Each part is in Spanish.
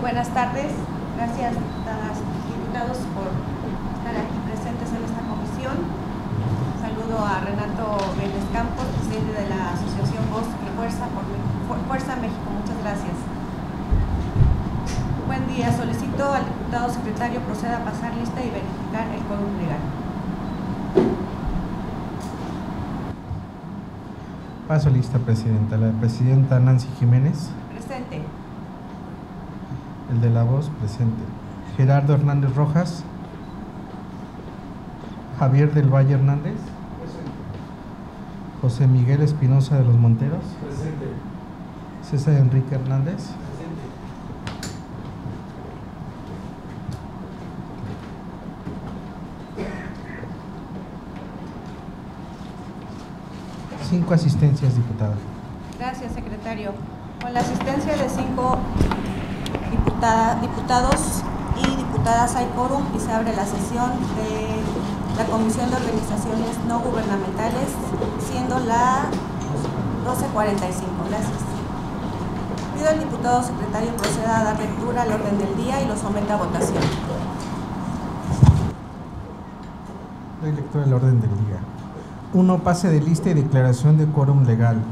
buenas tardes. Gracias, diputadas y diputados, por estar aquí presentes en esta comisión. Saludo a Renato Vélez Campos, presidente de la Asociación Voz y Fuerza México. Muchas gracias. Buen día. Solicito al diputado secretario proceda a pasar lista y verificar el quórum legal. Paso lista, presidenta. La presidenta Nancy Jiménez. Presente. El de la voz, presente. Gerardo Hernández Rojas. Javier del Valle Hernández. Presente. José Miguel Espinosa de los Monteros. Presente. César Enrique Hernández. Presente. Cinco asistencias, diputada. Gracias, secretario. Con la asistencia de 5 diputados y diputadas hay quórum y se abre la sesión de la Comisión de Organizaciones No Gubernamentales, siendo la 12:45. Gracias. Pido al diputado secretario proceda a dar lectura al orden del día y lo someta a votación. Doy lectura del orden del día. 1. Pase de lista y declaración de quórum legal.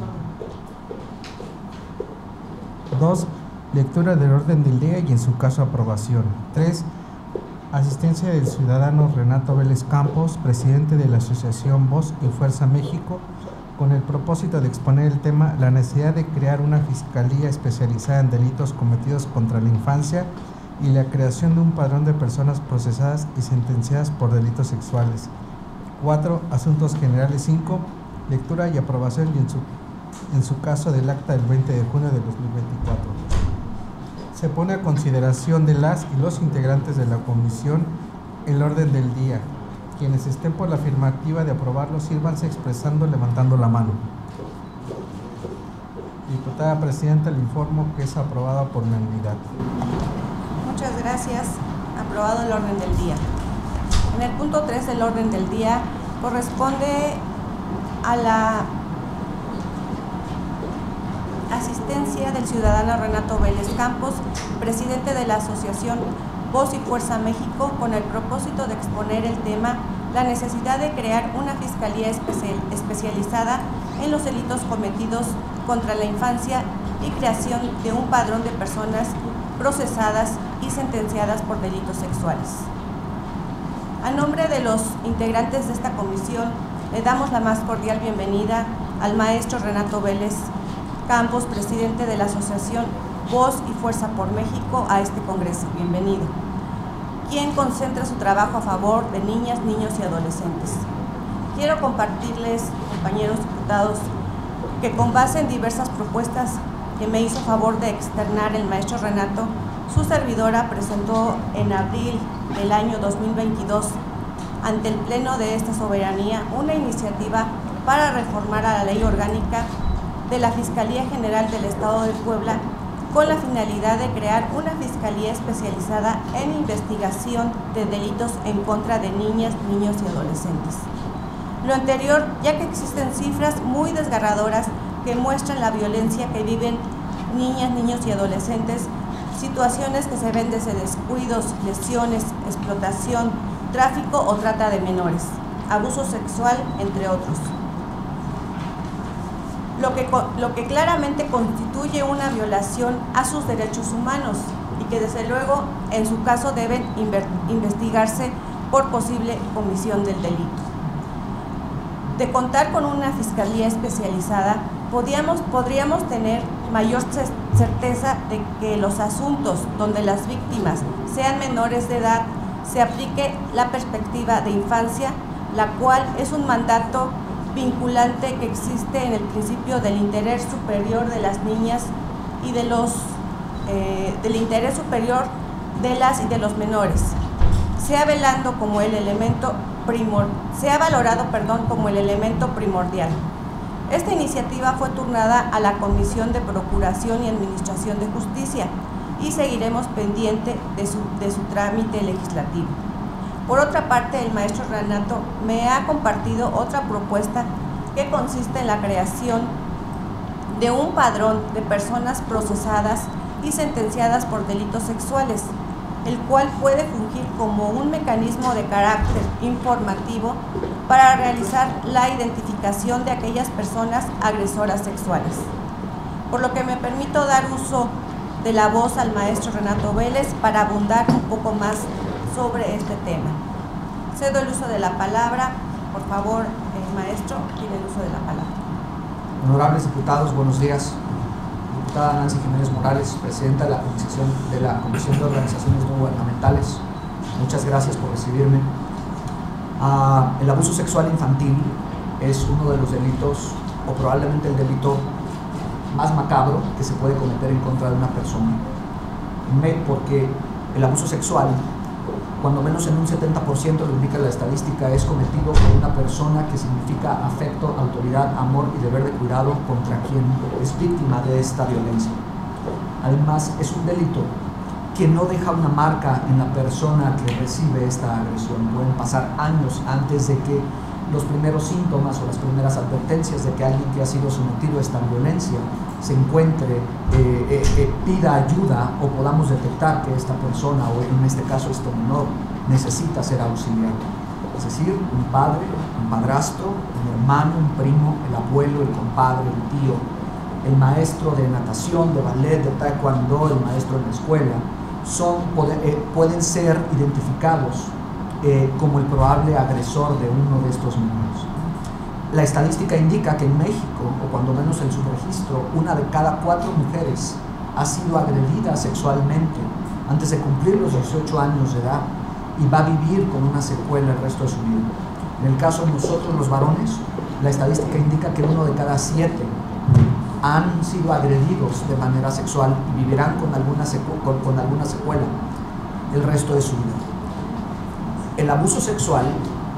2. Lectura del orden del día y en su caso aprobación. 3. Asistencia del ciudadano Renato Vélez Campos, presidente de la Asociación Voz y Fuerza México, con el propósito de exponer el tema la necesidad de crear una fiscalía especializada en delitos cometidos contra la infancia y la creación de un padrón de personas procesadas y sentenciadas por delitos sexuales. 4. Asuntos generales. 5. Lectura y aprobación y en su caso del acta del 20 de junio de 2024. Se pone a consideración de las y los integrantes de la comisión el orden del día. Quienes estén por la afirmativa de aprobarlo, sírvanse expresando levantando la mano. Diputada presidenta, le informo que es aprobada por unanimidad. Muchas gracias. Aprobado el orden del día. En el punto 3 del orden del día corresponde a la asistencia del ciudadano Renato Vélez Campos, presidente de la Asociación Voz y Fuerza México, con el propósito de exponer el tema la necesidad de crear una fiscalía especializada en los delitos cometidos contra la infancia y creación de un padrón de personas procesadas y sentenciadas por delitos sexuales. A nombre de los integrantes de esta comisión, le damos la más cordial bienvenida al maestro Renato Vélez Campos, presidente de la Asociación Voz y Fuerza por México, a este congreso. Bienvenido. Quien concentra su trabajo a favor de niñas, niños y adolescentes. Quiero compartirles, compañeros diputados, que con base en diversas propuestas que me hizo favor de externar el maestro Renato, su servidora presentó en abril del año 2022 ante el Pleno de esta soberanía una iniciativa para reformar a la Ley Orgánica de la Fiscalía General del Estado de Puebla con la finalidad de crear una fiscalía especializada en investigación de delitos en contra de niñas, niños y adolescentes. Lo anterior, ya que existen cifras muy desgarradoras que muestran la violencia que viven niñas, niños y adolescentes, situaciones que se ven desde descuidos, lesiones, explotación, tráfico o trata de menores, abuso sexual, entre otros. Lo que claramente constituye una violación a sus derechos humanos y que desde luego en su caso deben investigarse por posible comisión del delito. De contar con una fiscalía especializada, podríamos tener mayor certeza de que los asuntos donde las víctimas sean menores de edad se aplique la perspectiva de infancia, la cual es un mandato vinculante que existe en el principio del interés superior de las niñas y del interés superior de las y de los menores, sea valorado como el elemento primordial. Esta iniciativa fue turnada a la Comisión de Procuración y Administración de Justicia y seguiremos pendiente de su trámite legislativo. Por otra parte, el maestro Renato me ha compartido otra propuesta que consiste en la creación de un padrón de personas procesadas y sentenciadas por delitos sexuales, el cual puede fungir como un mecanismo de carácter informativo para realizar la identificación de aquellas personas agresoras sexuales. Por lo que me permito dar uso de la voz al maestro Renato Vélez para abundar un poco más sobre este tema. Cedo el uso de la palabra. Por favor, el maestro tiene el uso de la palabra. Honorables diputados, buenos días. Diputada Nancy Jiménez Morales, presidenta de la Comisión de Organizaciones No Gubernamentales. Muchas gracias por recibirme. El abuso sexual infantil es uno de los delitos, o probablemente el delito más macabro que se puede cometer en contra de una persona. Porque el abuso sexual, cuando menos en un 70%, lo indica la estadística, es cometido por una persona que significa afecto, autoridad, amor y deber de cuidado contra quien es víctima de esta violencia. Además, es un delito que no deja una marca en la persona que recibe esta agresión. Pueden pasar años antes de que los primeros síntomas o las primeras advertencias de que alguien que ha sido sometido a esta violencia se encuentre, pida ayuda o podamos detectar que esta persona, o en este caso este menor, necesita ser auxiliado. Es decir, un padre, un padrastro, un hermano, un primo, el abuelo, el compadre, el tío, el maestro de natación, de ballet, de taekwondo, el maestro en la escuela, pueden ser identificados como el probable agresor de uno de estos niños. La estadística indica que en México, o cuando menos en su registro, 1 de cada 4 mujeres ha sido agredida sexualmente antes de cumplir los 18 años de edad y va a vivir con una secuela el resto de su vida. En el caso de nosotros los varones, la estadística indica que 1 de cada 7 han sido agredidos de manera sexual y vivirán con alguna secuela el resto de su vida. El abuso sexual,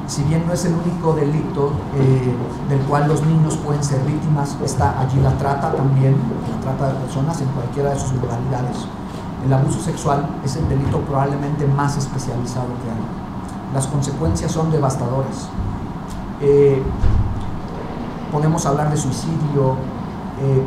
si bien no es el único delito del cual los niños pueden ser víctimas, está allí la trata también, la trata de personas en cualquiera de sus modalidades. El abuso sexual es el delito probablemente más especializado que hay. Las consecuencias son devastadoras. Podemos hablar de suicidio,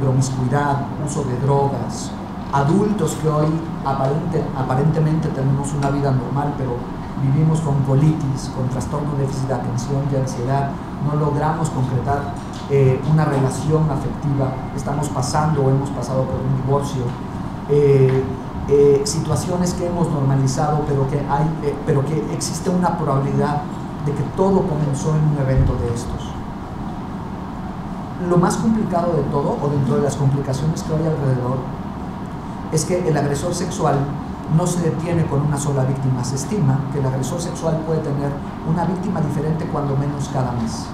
promiscuidad, uso de drogas, adultos que hoy aparentemente tenemos una vida normal, pero vivimos con colitis, con trastorno de déficit de atención y ansiedad, no logramos concretar una relación afectiva, estamos pasando o hemos pasado por un divorcio, situaciones que hemos normalizado, pero que existe una probabilidad de que todo comenzó en un evento de estos. Lo más complicado de todo, o dentro de las complicaciones que hay alrededor, es que el agresor sexual no se detiene con una sola víctima. Se estima que el agresor sexual puede tener una víctima diferente cuando menos cada mes.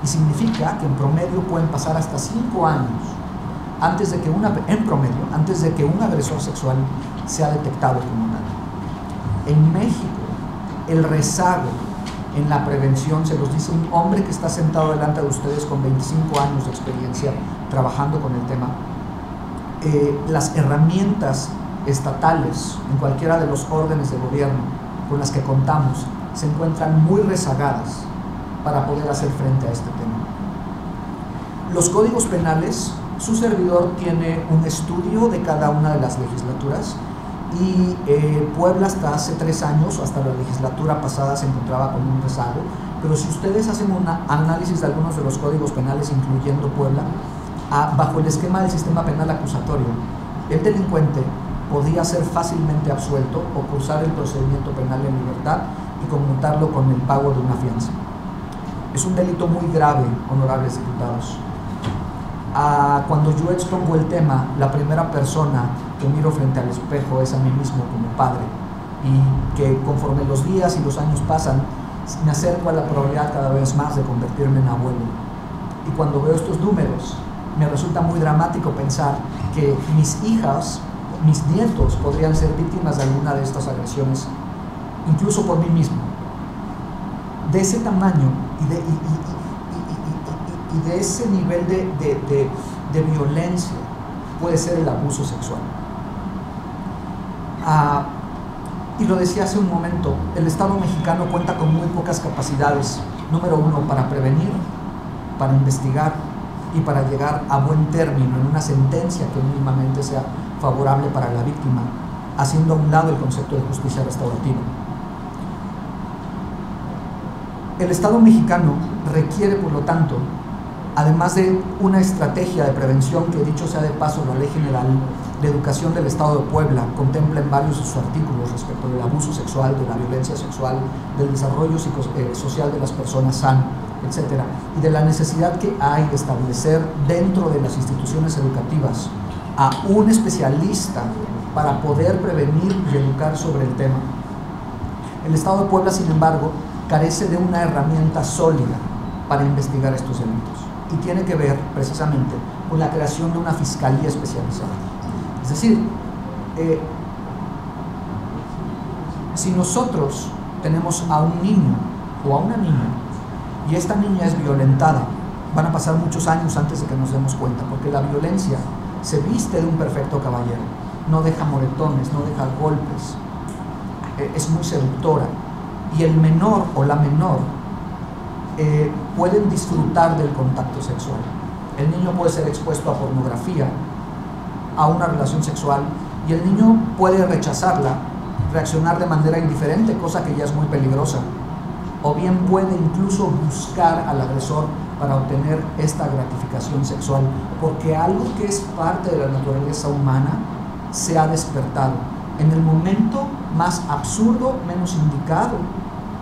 Y significa que en promedio pueden pasar hasta 5 años antes de que un agresor sexual sea detectado como tal. En México, el rezago en la prevención, se los dice un hombre que está sentado delante de ustedes con 25 años de experiencia trabajando con el tema. Las herramientas estatales en cualquiera de los órdenes de gobierno con las que contamos se encuentran muy rezagadas para poder hacer frente a este tema. Los códigos penales, su servidor tiene un estudio de cada una de las legislaturas y Puebla hasta hace 3 años, o hasta la legislatura pasada, se encontraba con un rezago, pero si ustedes hacen un análisis de algunos de los códigos penales, incluyendo Puebla, bajo el esquema del sistema penal acusatorio, el delincuente podía ser fácilmente absuelto o cursar el procedimiento penal en libertad y conmutarlo con el pago de una fianza. Es un delito muy grave, honorables diputados. Cuando yo expongo el tema, la primera persona que miro frente al espejo es a mí mismo como padre, y que conforme los días y los años pasan, me acerco a la probabilidad cada vez más de convertirme en abuelo. Y cuando veo estos números, me resulta muy dramático pensar que mis hijas, mis nietos podrían ser víctimas de alguna de estas agresiones, incluso por mí mismo. De ese tamaño y de ese nivel de violencia puede ser el abuso sexual. Y lo decía hace un momento, el Estado mexicano cuenta con muy pocas capacidades. Número 1, para prevenir, para investigar y para llegar a buen término en una sentencia que mínimamente sea favorable para la víctima, haciendo a un lado el concepto de justicia restaurativa. El Estado mexicano requiere, por lo tanto, además de una estrategia de prevención que, dicho sea de paso, la Ley General de Educación del Estado de Puebla contempla en varios de sus artículos respecto del abuso sexual, de la violencia sexual, del desarrollo social de las personas sano, etc., y de la necesidad que hay de establecer dentro de las instituciones educativas a un especialista para poder prevenir y educar sobre el tema. El Estado de Puebla, sin embargo, carece de una herramienta sólida para investigar estos delitos, y tiene que ver precisamente con la creación de una fiscalía especializada. Es decir, si nosotros tenemos a un niño o a una niña y esta niña es violentada, van a pasar muchos años antes de que nos demos cuenta, porque la violencia se viste de un perfecto caballero, no deja moretones, no deja golpes, es muy seductora, y el menor o la menor pueden disfrutar del contacto sexual. El niño puede ser expuesto a pornografía, a una relación sexual, y el niño puede rechazarla, reaccionar de manera indiferente, cosa que ya es muy peligrosa, o bien puede incluso buscar al agresor para obtener esta gratificación sexual, porque algo que es parte de la naturaleza humana se ha despertado en el momento más absurdo, menos indicado,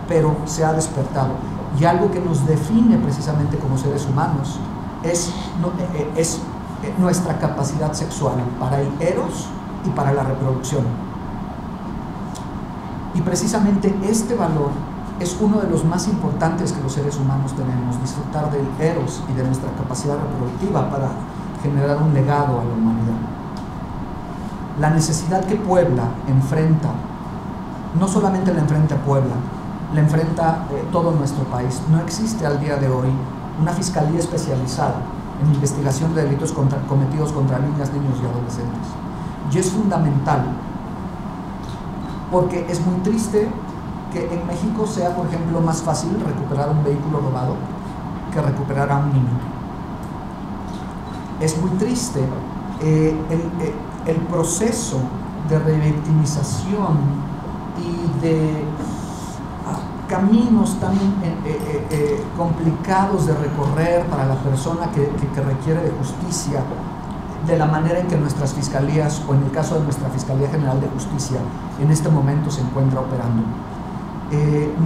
pero se ha despertado. Y algo que nos define precisamente como seres humanos es nuestra capacidad sexual para el eros y para la reproducción. Y precisamente este valor es uno de los más importantes que los seres humanos tenemos, disfrutar del eros y de nuestra capacidad reproductiva para generar un legado a la humanidad. La necesidad que Puebla enfrenta, no solamente la enfrenta Puebla, la enfrenta todo nuestro país. No existe al día de hoy una fiscalía especializada en investigación de delitos cometidos contra niñas, niños y adolescentes. Y es fundamental, porque es muy triste que en México sea, por ejemplo, más fácil recuperar un vehículo robado que recuperar a un niño. Es muy triste el proceso de revictimización y de caminos tan complicados de recorrer para la persona que requiere de justicia, de la manera en que nuestras fiscalías, o en el caso de nuestra Fiscalía General de Justicia, en este momento se encuentra operando.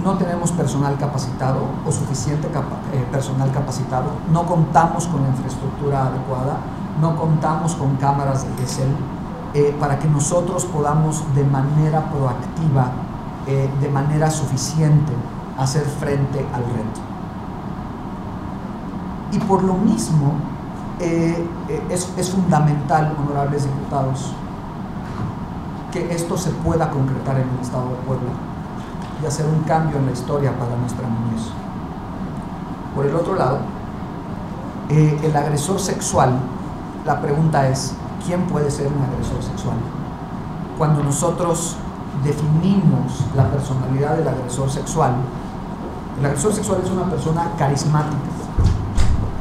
No tenemos personal capacitado o suficiente personal capacitado, no contamos con la infraestructura adecuada, no contamos con cámaras de GESEL para que nosotros podamos de manera proactiva, de manera suficiente, hacer frente al reto. Y por lo mismo es fundamental, honorables diputados, que esto se pueda concretar en el Estado de Puebla y hacer un cambio en la historia para nuestra niñez. Por el otro lado, el agresor sexual, la pregunta es, ¿quién puede ser un agresor sexual? Cuando nosotros definimos la personalidad del agresor sexual, el agresor sexual es una persona carismática,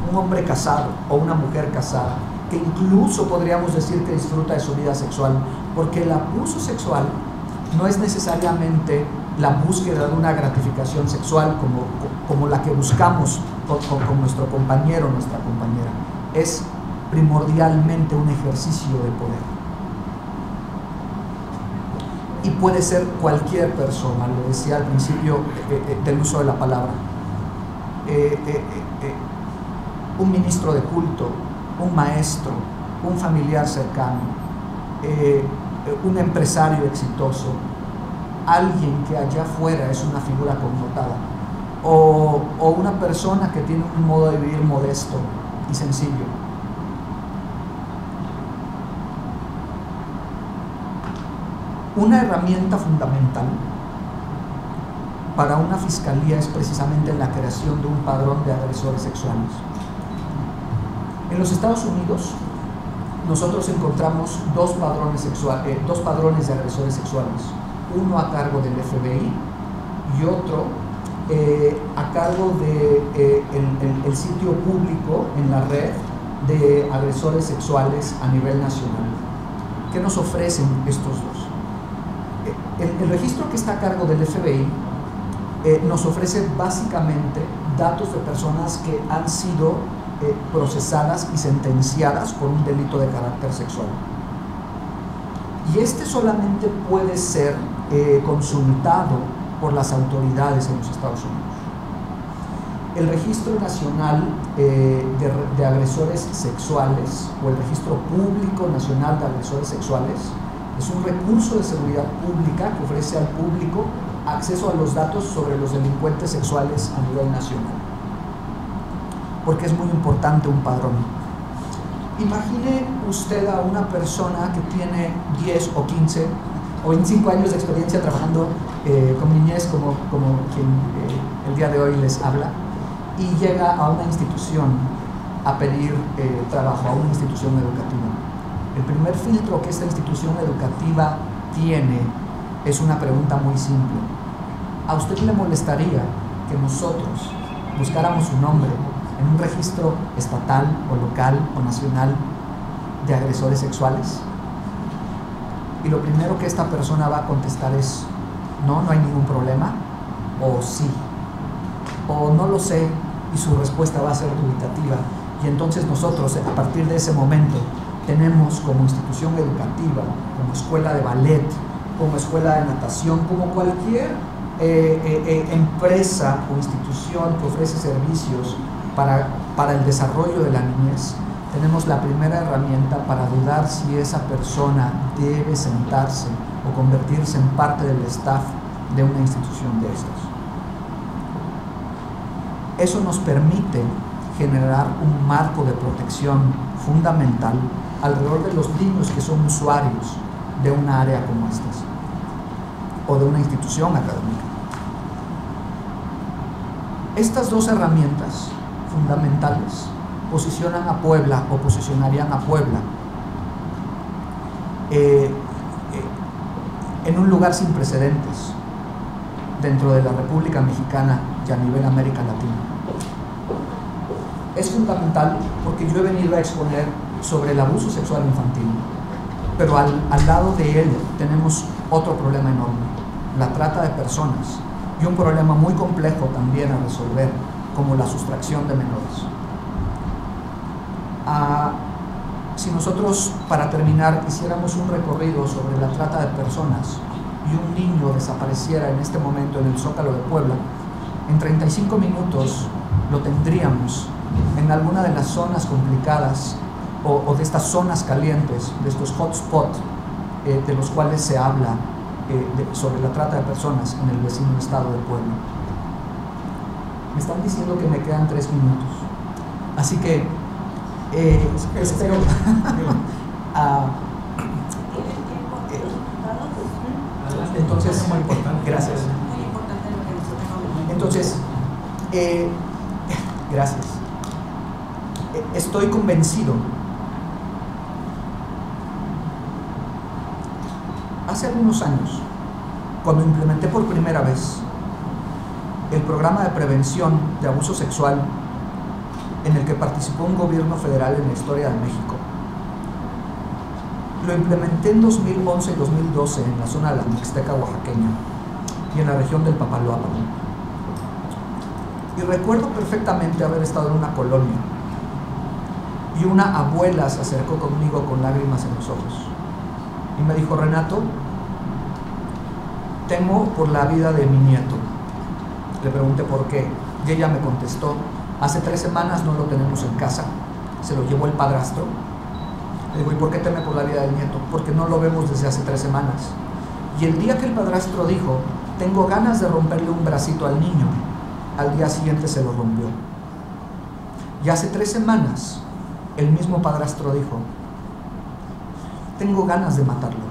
un hombre casado o una mujer casada, que incluso podríamos decir que disfruta de su vida sexual, porque el abuso sexual no es necesariamente la búsqueda de una gratificación sexual como la que buscamos con nuestro compañero o nuestra compañera, es primordialmente un ejercicio de poder. Y puede ser cualquier persona, lo decía al principio del uso de la palabra, un ministro de culto, un maestro, un familiar cercano, un empresario exitoso, alguien que allá afuera es una figura connotada, o una persona que tiene un modo de vivir modesto y sencillo. Una herramienta fundamental para una fiscalía es precisamente la creación de un padrón de agresores sexuales. En los Estados Unidos, nosotros encontramos dos padrones de agresores sexuales, uno a cargo del FBI y otro a cargo del sitio público en la red de agresores sexuales a nivel nacional. ¿Qué nos ofrecen estos dos? El registro que está a cargo del FBI nos ofrece básicamente datos de personas que han sido procesadas y sentenciadas por un delito de carácter sexual. Y este solamente puede ser consultado por las autoridades en los Estados Unidos. El Registro Nacional de Agresores Sexuales, o el Registro Público Nacional de Agresores Sexuales, es un recurso de seguridad pública que ofrece al público acceso a los datos sobre los delincuentes sexuales a nivel nacional. Porque es muy importante un padrón. Imagine usted a una persona que tiene 10 o 15 o 25 años de experiencia trabajando con niñez, como quien el día de hoy les habla, y llega a una institución a pedir trabajo, a una institución educativa. El primer filtro que esta institución educativa tiene es una pregunta muy simple. ¿A usted le molestaría que nosotros buscáramos su nombre en un registro estatal o local o nacional de agresores sexuales? Y lo primero que esta persona va a contestar es no, no hay ningún problema, o sí, o no lo sé, y su respuesta va a ser dubitativa. Y entonces nosotros, a partir de ese momento, tenemos como institución educativa, como escuela de ballet, como escuela de natación, como cualquier empresa o institución que ofrece servicios para el desarrollo de la niñez, tenemos la primera herramienta para dudar si esa persona debe sentarse o convertirse en parte del staff de una institución de estas. Eso nos permite generar un marco de protección fundamental alrededor de los niños que son usuarios de una área como estas o de una institución académica. Estas dos herramientas fundamentales posicionan a Puebla o posicionarían a Puebla en un lugar sin precedentes dentro de la República Mexicana y a nivel América Latina. Es fundamental porque yo he venido a exponer sobre el abuso sexual infantil, pero al lado de él tenemos otro problema enorme, la trata de personas, y un problema muy complejo también a resolver, como la sustracción de menores. Si nosotros, para terminar, hiciéramos un recorrido sobre la trata de personas y un niño desapareciera en este momento en el Zócalo de Puebla, en 35 minutos lo tendríamos en alguna de las zonas complicadas o de estas zonas calientes, de estos hotspots de los cuales se habla sobre la trata de personas en el vecino estado de Puebla. Me están diciendo que me quedan 3 minutos, así que espero entonces, muy importante. Gracias. Muy importante lo que nos está Entonces, gracias. Estoy convencido. Hace algunos años, cuando implementé por primera vez el programa de prevención de abuso sexual en el que participó un gobierno federal en la historia de México, lo implementé en 2011 y 2012 en la zona de la Mixteca oaxaqueña y en la región del Papaloapan. Y recuerdo perfectamente haber estado en una colonia y una abuela se acercó conmigo con lágrimas en los ojos y me dijo: Renato, temo por la vida de mi nieto. Le pregunté por qué y ella me contestó: hace 3 semanas no lo tenemos en casa, se lo llevó el padrastro. Le digo: ¿y por qué teme por la vida del nieto? Porque no lo vemos desde hace 3 semanas. Y el día que el padrastro dijo: tengo ganas de romperle un bracito al niño, al día siguiente se lo rompió. Y hace 3 semanas el mismo padrastro dijo: tengo ganas de matarlo.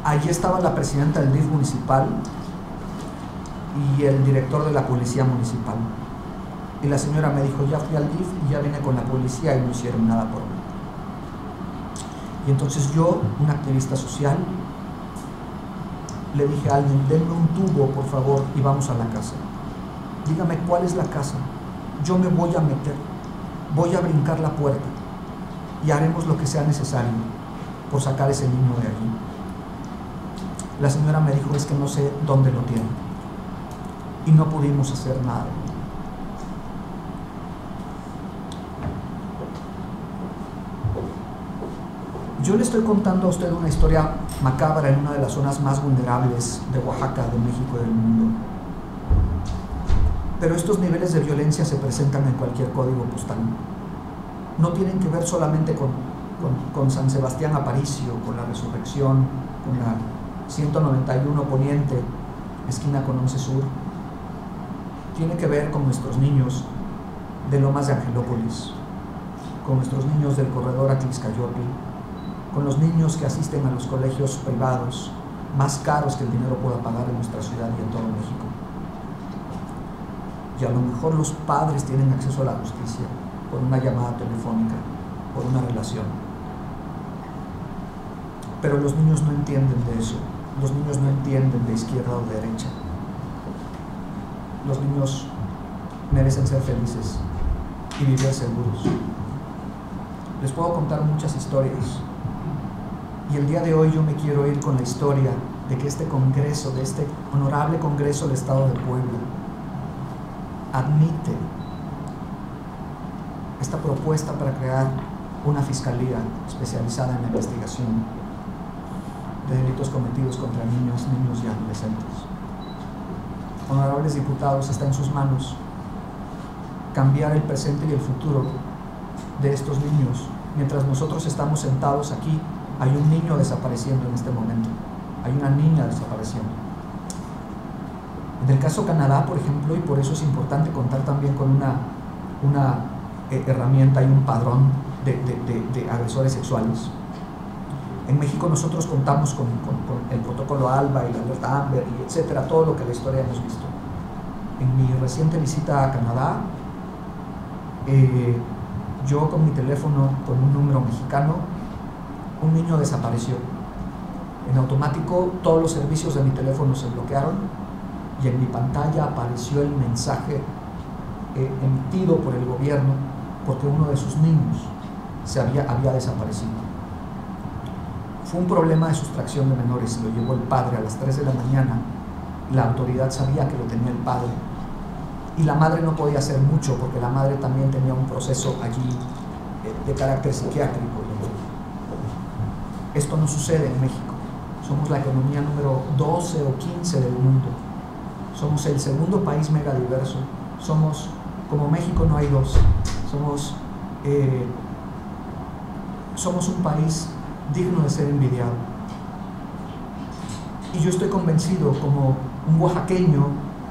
Allí estaba la presidenta del DIF municipal y el director de la policía municipal. Y la señora me dijo: ya fui al DIF y ya vine con la policía y no hicieron nada por mí. Y entonces yo, un activista social, le dije a alguien: denme un tubo, por favor, y vamos a la casa. Dígame cuál es la casa. Yo me voy a meter. voy a brincar la puerta y haremos lo que sea necesario por sacar ese niño de allí. La señora me dijo, es que no sé dónde lo tiene, y no pudimos hacer nada. Yo le estoy contando a usted una historia macabra en una de las zonas más vulnerables de Oaxaca, de México y del mundo. Pero estos niveles de violencia se presentan en cualquier código postal. No tienen que ver solamente con San Sebastián Aparicio, con la Resurrección, con la 191 Poniente, esquina con 11 Sur. Tiene que ver con nuestros niños de Lomas de Angelópolis, con nuestros niños del corredor Atlixcayotl, con los niños que asisten a los colegios privados más caros que el dinero pueda pagar en nuestra ciudad y en todo México. Y a lo mejor los padres tienen acceso a la justicia por una llamada telefónica, por una relación. Pero los niños no entienden de eso. Los niños no entienden de izquierda o de derecha. Los niños merecen ser felices y vivir seguros. Les puedo contar muchas historias. Y el día de hoy yo me quiero ir con la historia de que este Congreso, de este honorable Congreso del Estado de Puebla, admite esta propuesta para crear una fiscalía especializada en la investigación de delitos cometidos contra niños y adolescentes. Honorables diputados, está en sus manos cambiar el presente y el futuro de estos niños. Mientras nosotros estamos sentados aquí, hay un niño desapareciendo en este momento, hay una niña desapareciendo. En el caso Canadá, por ejemplo, y por eso es importante contar también con una herramienta y un padrón de agresores sexuales. En México nosotros contamos con el protocolo ALBA y la alerta AMBER, y etcétera, todo lo que en la historia hemos visto. En mi reciente visita a Canadá, yo con mi teléfono, con un número mexicano, un niño desapareció. En automático todos los servicios de mi teléfono se bloquearon y en mi pantalla apareció el mensaje emitido por el gobierno porque uno de sus niños había desaparecido. Fue un problema de sustracción de menores, lo llevó el padre a las 3 de la mañana. La autoridad sabía que lo tenía el padre y la madre no podía hacer mucho porque la madre también tenía un proceso allí de carácter psiquiátrico. Esto no sucede en México. Somos la economía número 12 o 15 del mundo. Somos el segundo país megadiverso. Somos, como México no hay dos, somos un país digno de ser envidiado. Y yo estoy convencido, como un oaxaqueño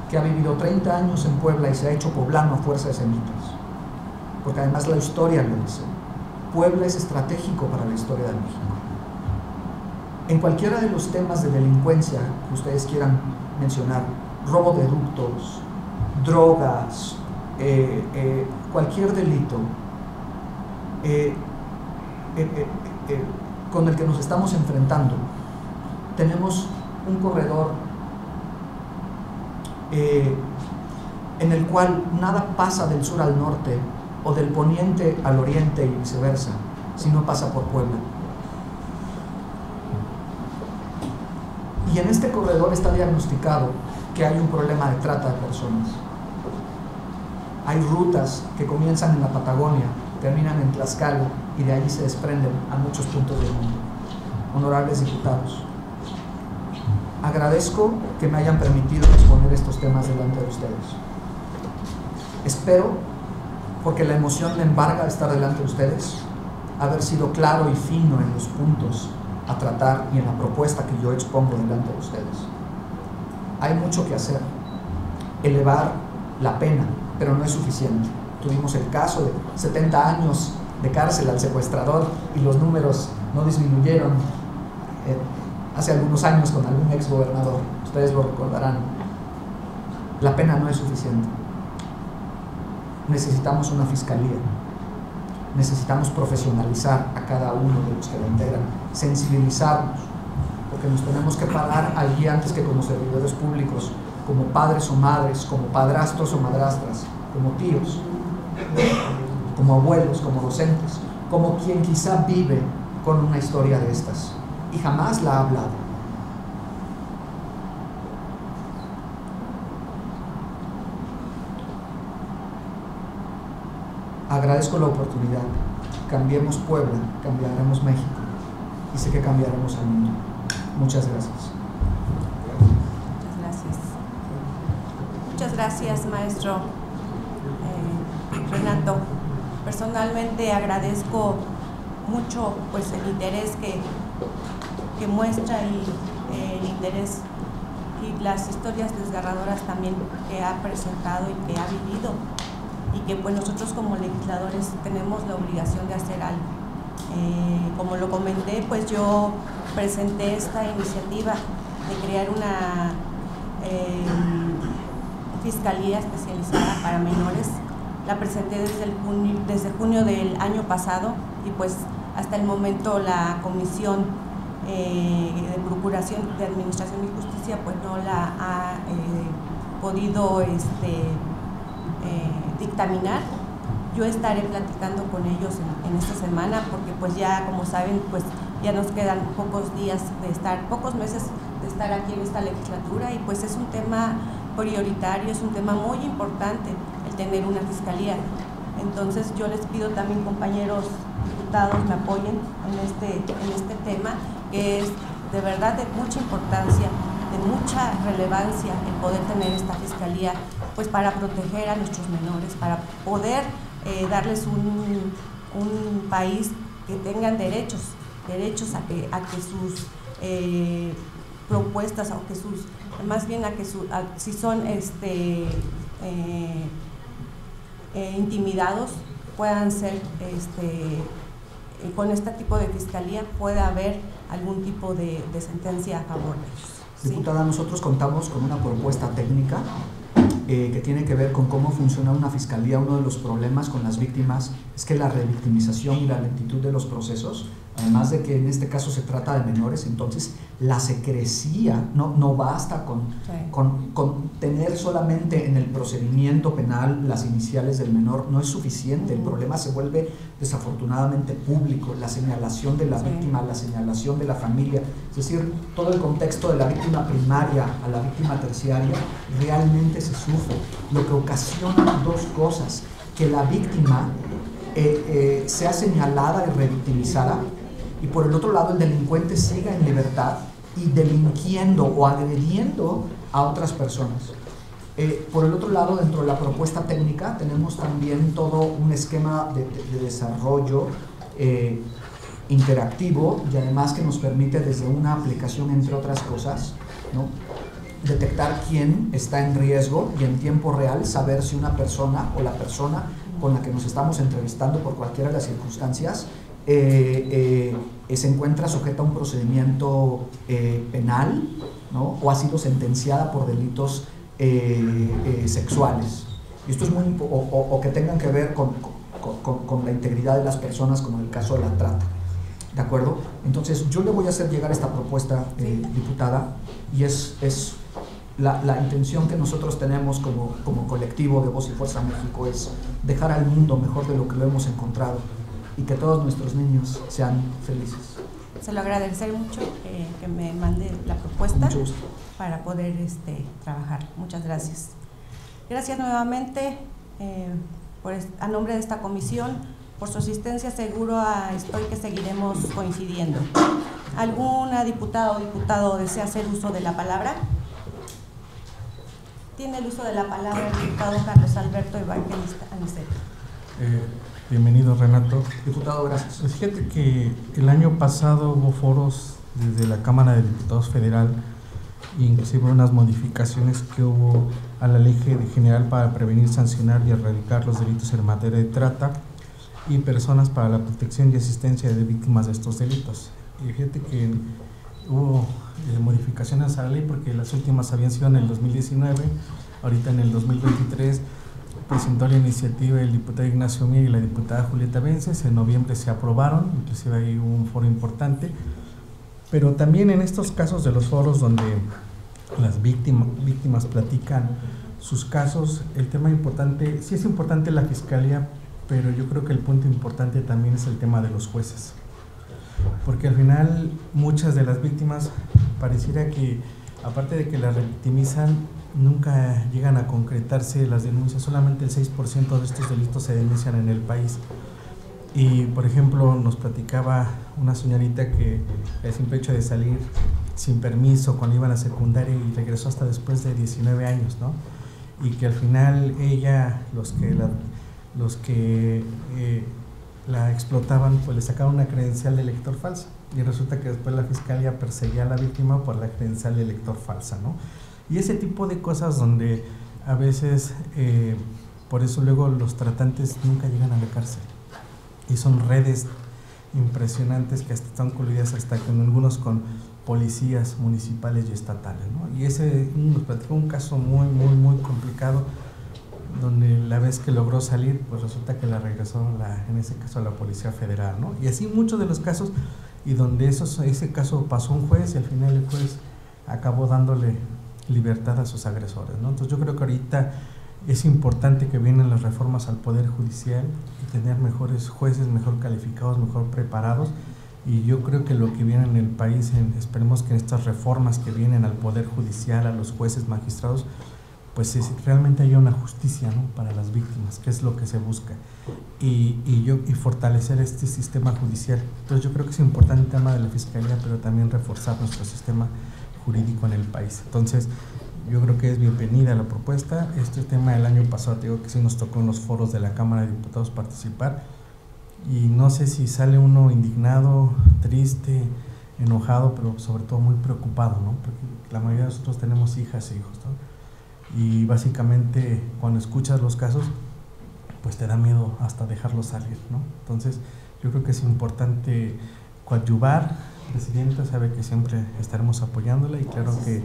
que ha vivido 30 años en Puebla y se ha hecho poblano a fuerza de semitas, porque además la historia lo dice. Puebla es estratégico para la historia de México. En cualquiera de los temas de delincuencia que ustedes quieran mencionar, robo de ductos, drogas, cualquier delito con el que nos estamos enfrentando, tenemos un corredor en el cual nada pasa del sur al norte o del poniente al oriente y viceversa, sino pasa por Puebla. Y en este corredor está diagnosticado que hay un problema de trata de personas. Hay rutas que comienzan en la Patagonia, terminan en Tlaxcala y de allí se desprenden a muchos puntos del mundo. Honorables diputados, agradezco que me hayan permitido exponer estos temas delante de ustedes. Espero, porque la emoción me embarga de estar delante de ustedes, haber sido claro y fino en los puntos a tratar y en la propuesta que yo expongo delante de ustedes. Hay mucho que hacer. Elevar la pena, pero no es suficiente. Tuvimos el caso de 70 años de cárcel al secuestrador y los números no disminuyeron hace algunos años con algún ex gobernador. Ustedes lo recordarán. La pena no es suficiente. Necesitamos una fiscalía. Necesitamos profesionalizar a cada uno de los que la integran, sensibilizarnos, porque nos tenemos que parar allí antes que como servidores públicos, como padres o madres, como padrastros o madrastras, como tíos. como abuelos, como docentes, como quien quizá vive con una historia de estas y jamás la ha hablado. Agradezco la oportunidad. Cambiemos Puebla, cambiaremos México y sé que cambiaremos al mundo. Muchas gracias. Muchas gracias, maestro Renato. Personalmente agradezco mucho pues el interés que muestra y el interés y las historias desgarradoras también que ha presentado y que ha vivido, y que pues nosotros como legisladores tenemos la obligación de hacer algo. Como lo comenté, pues yo presenté esta iniciativa de crear una fiscalía especializada para menores. La presenté desde junio del año pasado, y pues hasta el momento la Comisión de Procuración de Administración y Justicia pues no la ha podido dictaminar. Yo estaré platicando con ellos en esta semana, porque pues ya, como saben, pues ya nos quedan pocos meses de estar aquí en esta legislatura, y pues es un tema prioritario, es un tema muy importante el tener una fiscalía. Entonces yo les pido también, compañeros diputados, me apoyen en este tema, que es de verdad de mucha importancia, de mucha relevancia el poder tener esta fiscalía, pues para proteger a nuestros menores, para poder darles un país que tengan derechos a que sus propuestas, o que sus, más bien si son intimidados, puedan ser con este tipo de fiscalía pueda haber algún tipo de sentencia a favor de ellos. Diputada, nosotros contamos con una propuesta técnica que tiene que ver con cómo funciona una fiscalía. Uno de los problemas con las víctimas es que la revictimización y la lentitud de los procesos, además de que en este caso se trata de menores, entonces la secrecía no basta con tener solamente en el procedimiento penal las iniciales del menor, no es suficiente. El problema se vuelve desafortunadamente público, la señalación de la víctima, la señalación de la familia, es decir, todo el contexto de la víctima primaria a la víctima terciaria realmente se sufre, lo que ocasiona dos cosas: que la víctima sea señalada y revictimizada, y por el otro lado el delincuente siga en libertad y delinquiendo o agrediendo a otras personas. Por el otro lado, dentro de la propuesta técnica tenemos también todo un esquema de desarrollo interactivo, y además que nos permite, desde una aplicación, entre otras cosas, ¿no?, detectar quién está en riesgo y en tiempo real saber si una persona o la persona con la que nos estamos entrevistando, por cualquiera de las circunstancias, se encuentra sujeta a un procedimiento penal, ¿no?, o ha sido sentenciada por delitos sexuales. Y esto es muy o que tengan que ver con la integridad de las personas, como en el caso de la trata. ¿De acuerdo? Entonces yo le voy a hacer llegar esta propuesta, diputada, y es la intención que nosotros tenemos como colectivo de Voz y Fuerza México, es dejar al mundo mejor de lo que lo hemos encontrado, y que todos nuestros niños sean felices. Se lo agradeceré mucho que me mande la propuesta para poder trabajar. Muchas gracias. Gracias nuevamente a nombre de esta comisión por su asistencia. Seguro estoy que seguiremos coincidiendo. ¿Alguna diputada o diputado desea hacer uso de la palabra? Tiene el uso de la palabra el diputado Carlos Alberto Evangelista Aniceto. Bienvenido, Renato. Diputado, gracias. Pues fíjate que el año pasado hubo foros desde la Cámara de Diputados Federal, inclusive unas modificaciones que hubo a la Ley General para prevenir, sancionar y erradicar los delitos en materia de trata y personas para la protección y asistencia de víctimas de estos delitos. Y fíjate que hubo modificaciones a la ley, porque las últimas habían sido en el 2019, ahorita en el 2023 presentó la iniciativa el diputado Ignacio Mier y la diputada Julieta Vences. En noviembre se aprobaron, inclusive hay un foro importante, pero también en estos casos de los foros donde las víctimas platican sus casos, el tema importante, sí es importante la fiscalía, pero yo creo que el punto importante también es el tema de los jueces, porque al final muchas de las víctimas pareciera que, aparte de que las revictimizan, nunca llegan a concretarse las denuncias. Solamente el 6% de estos delitos se denuncian en el país. Y por ejemplo nos platicaba una señorita que el simple hecho de salir sin permiso cuando iba a la secundaria y regresó hasta después de 19 años, ¿no? Y que al final ella, los que la explotaban, pues le sacaban una credencial de lector falsa, y resulta que después la fiscalía perseguía a la víctima por la credencial de lector falsa, ¿no? Y ese tipo de cosas donde a veces, por eso luego los tratantes nunca llegan a la cárcel, y son redes impresionantes que hasta están coludidas hasta con algunos con policías municipales y estatales, ¿no? Y ese nos platicó un caso muy complicado, donde la vez que logró salir, pues resulta que la regresó en ese caso a la Policía Federal, ¿no? Y así muchos de los casos, y donde ese caso pasó a un juez y al final el juez acabó dándole libertad a sus agresores, ¿no? Entonces yo creo que ahorita es importante que vienen las reformas al Poder Judicial y tener mejores jueces, mejor calificados, mejor preparados, y yo creo que lo que viene en el país, esperemos que estas reformas que vienen al Poder Judicial, a los jueces, magistrados, pues realmente haya una justicia, ¿no?, para las víctimas, que es lo que se busca, y fortalecer este sistema judicial. Entonces yo creo que es importante el tema de la Fiscalía, pero también reforzar nuestro sistema jurídico en el país. Entonces yo creo que es bienvenida la propuesta. Este tema el año pasado, te digo que sí nos tocó en los foros de la Cámara de Diputados participar, y no sé si sale uno indignado, triste, enojado, pero sobre todo muy preocupado, ¿no?, porque la mayoría de nosotros tenemos hijas e hijos, ¿no? Y básicamente cuando escuchas los casos, pues te da miedo hasta dejarlos salir, ¿no? Entonces yo creo que es importante coadyuvar. Presidenta sabe que siempre estaremos apoyándola, y claro que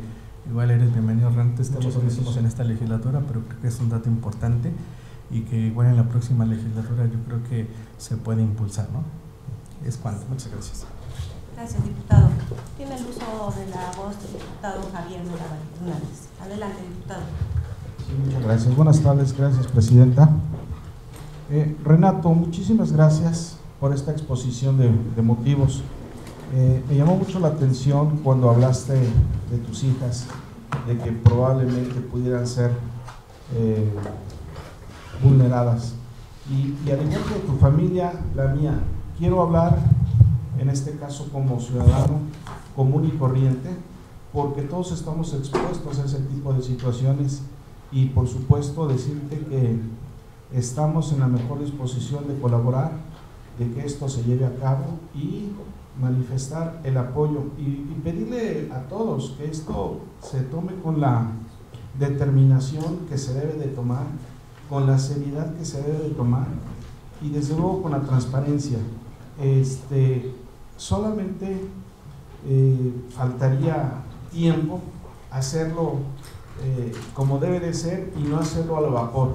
igual eres bienvenido, realmente estamos lo hicimos en esta legislatura, pero creo que es un dato importante, y que igual en la próxima legislatura yo creo que se puede impulsar, ¿no? Es cuanto. Muchas gracias. Gracias, diputado. Tiene el uso de la voz del diputado Javier Mera Hernández. Adelante, diputado. Sí, muchas gracias. Buenas tardes, gracias, presidenta. Renato, muchísimas gracias por esta exposición de motivos. Me llamó mucho la atención cuando hablaste de tus hijas, de que probablemente pudieran ser vulneradas. Y al igual que tu familia, la mía, quiero hablar en este caso como ciudadano común y corriente, porque todos estamos expuestos a ese tipo de situaciones, y por supuesto decirte que estamos en la mejor disposición de colaborar, de que esto se lleve a cabo, y manifestar el apoyo y pedirle a todos que esto se tome con la determinación que se debe de tomar, con la seriedad que se debe de tomar, y desde luego con la transparencia. Solamente faltaría tiempo hacerlo como debe de ser, y no hacerlo a lo vapor,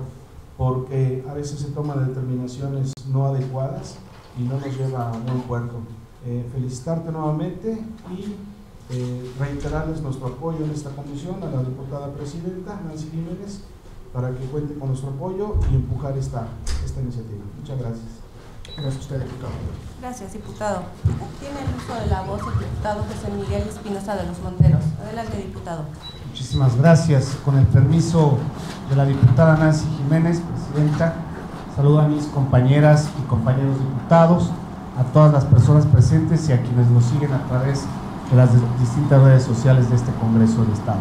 porque a veces se toman determinaciones no adecuadas y no nos lleva a buen puerto. Felicitarte nuevamente y reiterarles nuestro apoyo en esta comisión a la diputada presidenta Nancy Jiménez, para que cuente con nuestro apoyo y empujar esta iniciativa. Muchas gracias. Gracias a usted, diputado. Gracias, diputado. Tiene el uso de la voz el diputado José Miguel Espinosa de los Monteros. Adelante, diputado. Muchísimas gracias. Con el permiso de la diputada Nancy Jiménez, presidenta, saludo a mis compañeras y compañeros diputados, a todas las personas presentes y a quienes nos siguen a través de las distintas redes sociales de este Congreso del Estado.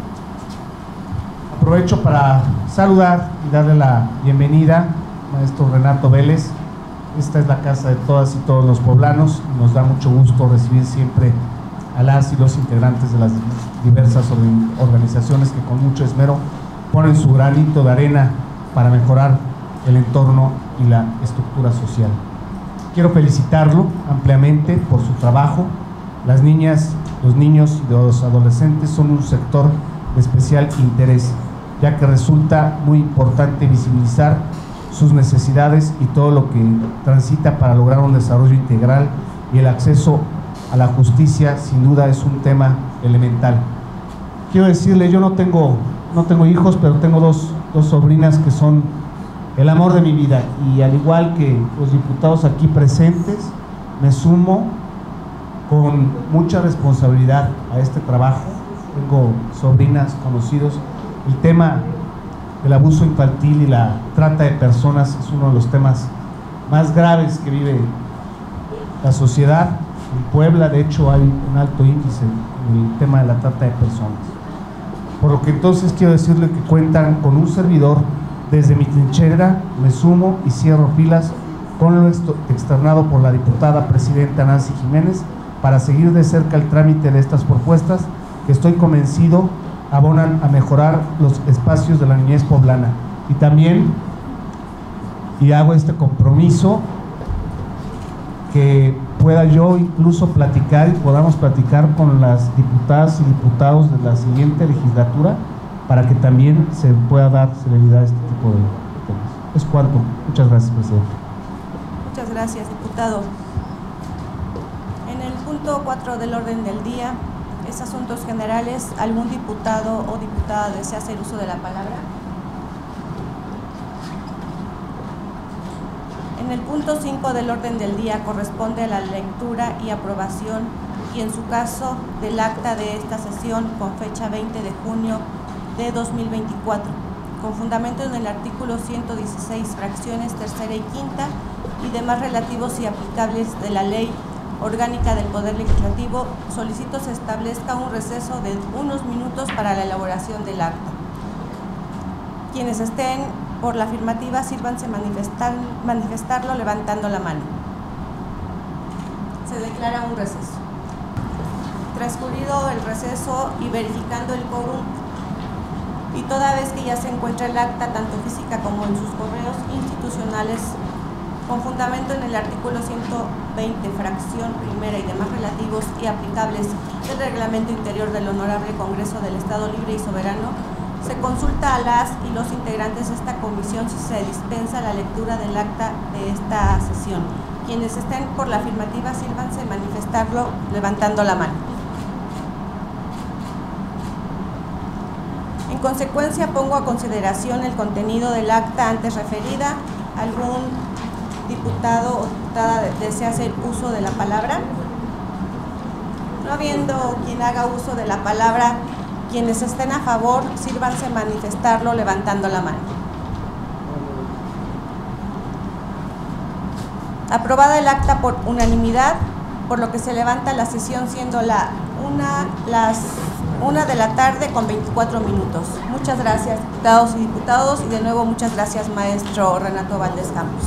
Aprovecho para saludar y darle la bienvenida al maestro Renato Vélez. Esta es la casa de todas y todos los poblanos, y nos da mucho gusto recibir siempre a las y los integrantes de las diversas organizaciones que con mucho esmero ponen su granito de arena para mejorar el entorno y la estructura social. Quiero felicitarlo ampliamente por su trabajo. Las niñas, los niños y los adolescentes son un sector de especial interés, ya que resulta muy importante visibilizar sus necesidades y todo lo que transita para lograr un desarrollo integral, y el acceso a la justicia sin duda es un tema elemental. Quiero decirle, yo no tengo hijos, pero tengo dos sobrinas que son el amor de mi vida, y al igual que los diputados aquí presentes, me sumo con mucha responsabilidad a este trabajo. Tengo sobrinas, conocidos. El tema del abuso infantil y la trata de personas es uno de los temas más graves que vive la sociedad. En Puebla, de hecho, hay un alto índice en el tema de la trata de personas. Por lo que entonces quiero decirle que cuentan con un servidor. Desde mi trinchera me sumo y cierro filas con lo externado por la diputada presidenta Nancy Jiménez para seguir de cerca el trámite de estas propuestas que estoy convencido abonan a mejorar los espacios de la niñez poblana. Y también, y hago este compromiso, que pueda yo incluso platicar y podamos platicar con las diputadas y diputados de la siguiente legislatura para que también se pueda dar celeridad a este tipo de temas. Es cuanto. Muchas gracias, presidente. Muchas gracias, diputado. En el punto 4 del orden del día, es asuntos generales. ¿Algún diputado o diputada desea hacer uso de la palabra? En el punto 5 del orden del día corresponde a la lectura y aprobación, y en su caso, del acta de esta sesión con fecha 20 de junio de 2024, con fundamento en el artículo 116, fracciones tercera y quinta, y demás relativos y aplicables de la Ley Orgánica del Poder Legislativo, solicito se establezca un receso de unos minutos para la elaboración del acta. Quienes estén por la afirmativa, sírvanse manifestarlo levantando la mano. Se declara un receso. Transcurrido el receso y verificando el quórum, y toda vez que ya se encuentra el acta, tanto física como en sus correos institucionales, con fundamento en el artículo 120, fracción primera y demás relativos y aplicables del Reglamento Interior del Honorable Congreso del Estado Libre y Soberano, se consulta a las y los integrantes de esta comisión si se dispensa la lectura del acta de esta sesión. Quienes estén por la afirmativa, sírvanse manifestarlo levantando la mano. En consecuencia, pongo a consideración el contenido del acta antes referida. ¿Algún diputado o diputada desea hacer uso de la palabra? No habiendo quien haga uso de la palabra, quienes estén a favor, sírvanse manifestarlo levantando la mano. Aprobada el acta por unanimidad, por lo que se levanta la sesión siendo las 1 de la tarde con 24 minutos. Muchas gracias, diputados y diputados, y de nuevo muchas gracias, maestro Renato Valdés Campos.